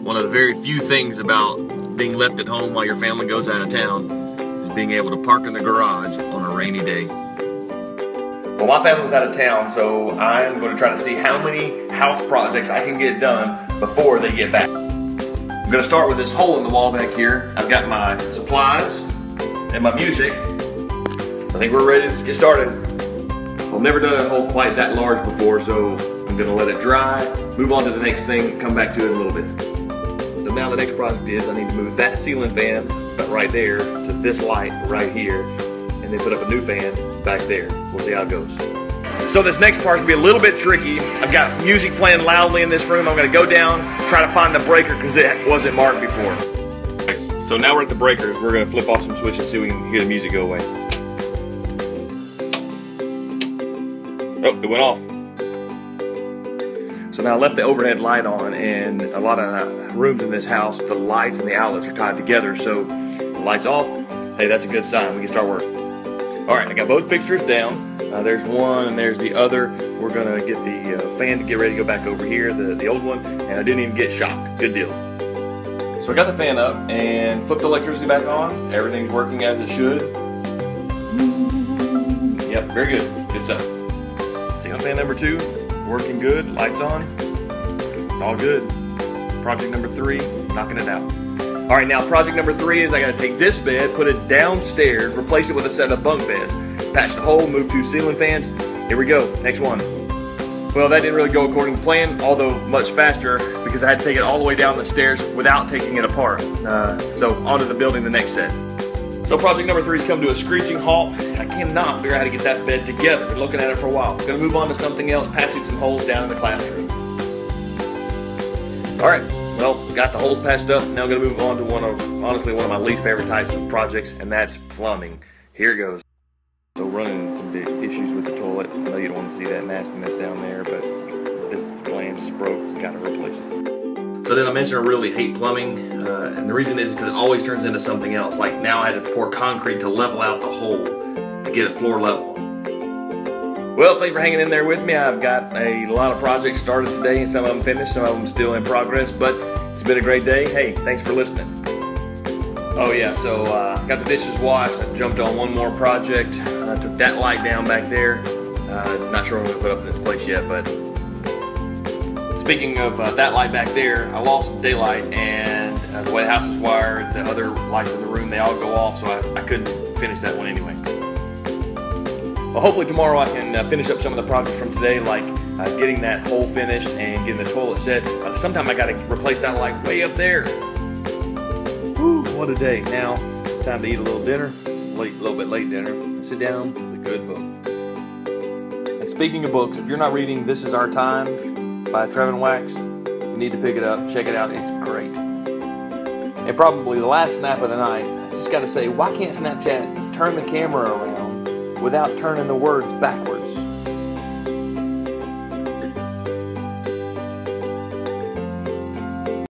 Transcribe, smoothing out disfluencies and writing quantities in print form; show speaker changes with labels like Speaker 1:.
Speaker 1: One of the very few things about being left at home while your family goes out of town is being able to park in the garage on a rainy day. Well, my family's out of town, so I'm going to try to see how many house projects I can get done before they get back. I'm going to start with this hole in the wall back here. I've got my supplies and my music. I think we're ready to get started. I've never done a hole quite that large before, so I'm going to let it dry, move on to the next thing, come back to it in a little bit. So now the next project is I need to move that ceiling fan right there to this light right here, and then put up a new fan back there. We'll see how it goes. So this next part's gonna be a little bit tricky. I've got music playing loudly in this room. I'm gonna go down, try to find the breaker because it wasn't marked before. So now we're at the breaker. We're gonna flip off some switches, see if we can hear the music go away. Oh, it went off. So now I left the overhead light on, and a lot of rooms in this house, the lights and the outlets are tied together. So the light's off. Hey, that's a good sign. We can start work. All right, I got both fixtures down. There's one and there's the other. We're gonna get the fan to get ready to go back over here, the old one, and I didn't even get shocked. Good deal. So I got the fan up and flipped the electricity back on. Everything's working as it should. Yep, very good. Good stuff. Ceiling fan number 2, working good. Lights on. It's all good. Project number 3, knocking it out. All right, now project number 3 is I gotta take this bed, put it downstairs, replace it with a set of bunk beds. Patch the hole, move 2 ceiling fans. Here we go, next one. Well, that didn't really go according to plan, although much faster because I had to take it all the way down the stairs without taking it apart. So onto the building the next set. So project number 3 has come to a screeching halt. I cannot figure out how to get that bed together. Been looking at it for a while. Gonna move on to something else, patching some holes down in the classroom. All right. Well, got the holes patched up. Now I'm going to move on to honestly one of my least favorite types of projects, and that's plumbing. Here it goes. So running into some big issues with the toilet. I know you don't want to see that nastiness down there, but this flange is broke. Got to replace it. So then I mentioned I really hate plumbing, and the reason is because it always turns into something else. Like now I had to pour concrete to level out the hole to get it floor level. Well, thanks for hanging in there with me. I've got a lot of projects started today, and some of them finished, some of them still in progress, but it's been a great day. Hey, thanks for listening. Oh yeah, so got the dishes washed. I jumped on one more project. I took that light down back there. Not sure I'm going to put up in this place yet, but speaking of that light back there, I lost daylight, and the way the house is wired, the other lights in the room, they all go off, so I couldn't finish that one anyway. Well, hopefully tomorrow I can finish up some of the projects from today, like getting that hole finished and getting the toilet set. Sometime I got to replace that light way up there. Whew, what a day. Now it's time to eat a little dinner, a little bit late dinner, and sit down with a good book. And speaking of books, if you're not reading This Is Our Time by Trevin Wax, you need to pick it up, check it out, it's great. And probably the last snap of the night, I just got to say, why can't Snapchat turn the camera around without turning the words backwards?